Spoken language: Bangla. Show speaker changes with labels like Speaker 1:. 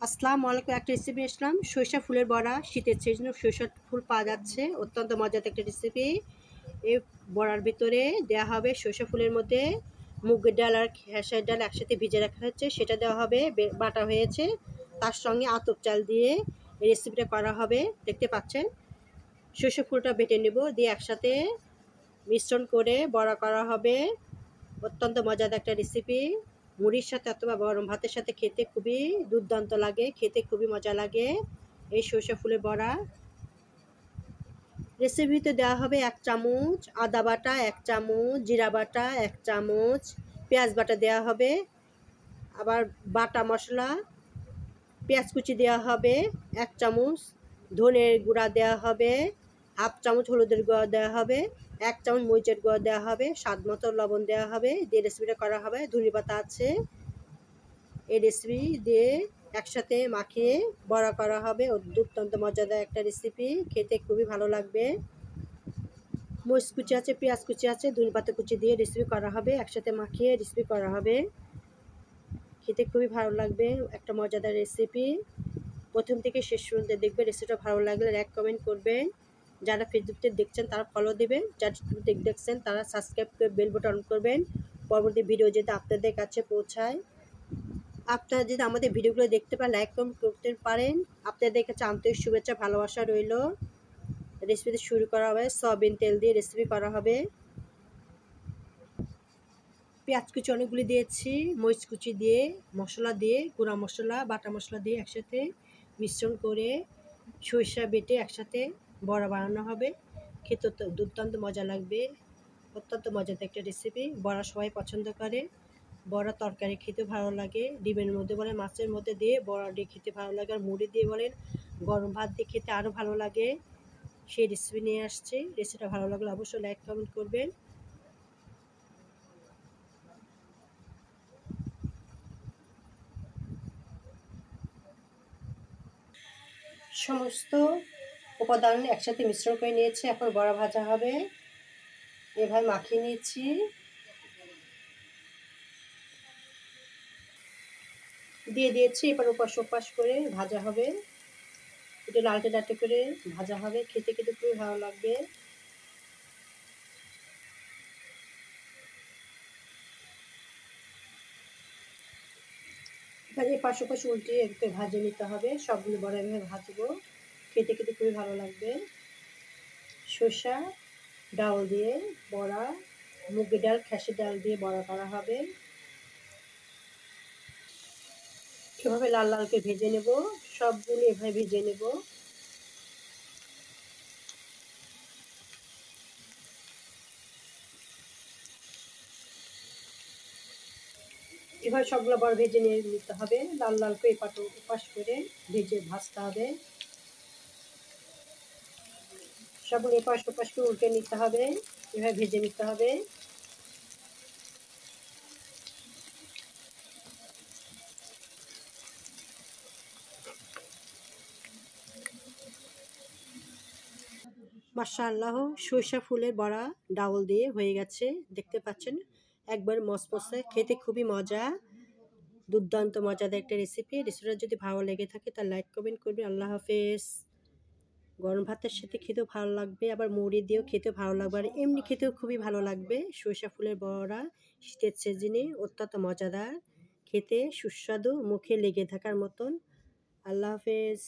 Speaker 1: আসসালামু আলাইকুম। একটা রেসিপি আসলাম, সরিষা ফুলের বড়া। শীতের সিজনে সরিষা ফুল পাওয়া যাচ্ছে, অত্যন্ত মজাদার একটা রেসিপি। এই বড়ার ভিতরে দেওয়া হবে সরিষা ফুলের মধ্যে মুগের ডাল আর খেসার ডাল একসাথে ভিজে রাখা হচ্ছে, সেটা দেওয়া হবে, বাটা হয়েছে। তার সঙ্গে আতপ চাল দিয়ে এই রেসিপিটা করা হবে। দেখতে পাচ্ছেন, সরিষা ফুলটা বেটে নেব, দিয়ে একসাথে মিশ্রণ করে বড়া করা হবে। অত্যন্ত মজাদার একটা রেসিপি। মুড়ির সাথে অথবা গরম ভাতের সাথে খেতে খুবই দুর্দান্ত লাগে, খেতে খুবই মজা লাগে এই সরিষা ফুলের বড়া। রেসিপিতে দেওয়া হবে 1 চামচ আদা বাটা, 1 চামচ জিরা বাটা, 1 চামচ পেঁয়াজ বাটা দেওয়া হবে। আবার বাটা মশলা, পেঁয়াজ কুচি দেওয়া হবে 1 চামচ, ধনের গুঁড়া দেওয়া হবে 1/2 চামচ, হলুদের গুঁড়া দেওয়া হবে 1 চামচ, মরিচের গুঁড়া দেওয়া হবে, স্বাদ মতো লবণ দেওয়া হবে, দিয়ে রেসিপিটা করা হবে। ধনেপাতা আছে, এই রেসিপি দিয়ে একসাথে মাখিয়ে বড়া করা হবে। দুর্দান্ত মজাদার একটা রেসিপি, খেতে খুবই ভালো লাগবে। মরিচ কুচি আছে, পেঁয়াজ কুচি আছে, ধনেপাতা কুচি দিয়ে রেসিপি করা হবে, একসাথে মাখিয়ে রেসিপি করা হবে। খেতে খুবই ভালো লাগবে, একটা মজাদার রেসিপি। প্রথম থেকে শেষ পর্যন্ত দেখবে, রেসিপিটা ভালো লাগলে লাইক কমেন্ট করবেন। যারা ফেসবুকতে দেখছেন তারা ফলো দেবেন, যারা দেখছেন তারা সাবস্ক্রাইব করে বেল বাটন অন করবেন, পরবর্তী ভিডিও যাতে আপনাদের কাছে পৌঁছায়। আপনারা যদি আমাদের ভিডিওগুলো দেখতে পান, লাইক কমেন্ট করতে পারেন। আপনাদের কাছে আন্তরিক শুভেচ্ছা ভালোবাসা রইল। রেসিপিতে শুরু করা হবে, সয়াবিন তেল দিয়ে রেসিপি করা হবে। পেঁয়াজ কুচি অনেকগুলি দিয়েছি, মরিচ কুচি দিয়ে, মশলা দিয়ে, গুঁড়া মশলা, বাটা মশলা দিয়ে একসাথে মিশ্রণ করে সরিষা বেটে একসাথে বড়া বানানো হবে। খেতে দুর্দান্ত মজা লাগবে, অত্যন্ত মজাদার একটা রেসিপি। বড়া সবাই পছন্দ করে, বড়া তরকারি খেতে ভালো লাগে, ডিমের মধ্যে বলেন, মাছের মধ্যে দিয়ে বড়া দিয়ে খেতে ভালো লাগে, আর মুড়ি দিয়ে বলেন, গরম ভাত দিয়ে খেতে আরও ভালো লাগে। সেই রেসিপি নিয়ে আসছি। রেসিপিটা ভালো লাগলে অবশ্যই লাইক কমেন্ট করবেন। সমস্ত উপাদান একসাথে মিশ্রণ করে নিয়েছি, এখন বড়া ভাজা হবে। এভাবে মাখিয়ে নিয়েছি, দিয়ে দিয়েছি। এবার ওপাশ ওপাশ করে ভাজা হবে, এটা লালটে লালটে করে ভাজা হবে। খেতে খেতে খুবই ভালো লাগবে। এবার এপাশ ওপাশ উল্টে একটু ভাজে নিতে হবে। সবগুলো বড়া এভাবে ভাজবো, খেতে খেতে খুবই ভালো লাগবে। সরষা ডাল দিয়ে বড়া, মুগের ডাল, খেসার ডাল দিয়ে বড়া করা হবে। এভাবে লাল লাল করে ভেজে নেব, সবগুলো এভাবে ভেজে নেব। এভাবে সবগুলো বড় ভেজে নিয়ে নিতে হবে, লাল লাল করে এপাশ ওপাশ করে ভেজে ভাজতে হবে। সবগুলো এপাশ ওপাশ করে উল্টে নিতে হবে, এভাবে ভেজে নিতে হবে। মাশাআল্লাহ, সরিষা ফুলের বড়া ডাউল দিয়ে হয়ে গেছে, দেখতে পাচ্ছেন। একবার মসমসে, খেতে খুবই মজা, দুর্দান্ত মজাদার একটা রেসিপি। রেসিপিটা যদি ভালো লেগে থাকে তাহলে লাইক কমেন্ট করবেন। আল্লাহ হাফেজ। গরম ভাতের সাথে খেতেও ভালো লাগবে, আবার মুড়ি দিয়েও খেতে ভালো লাগবে, আর এমনি খেতেও খুবই ভালো লাগবে। সরিষা ফুলের বড়া শীতের সিজনে অত্যন্ত মজাদার, খেতে সুস্বাদু, মুখে লেগে থাকার মতন। আল্লাহ হাফেজ।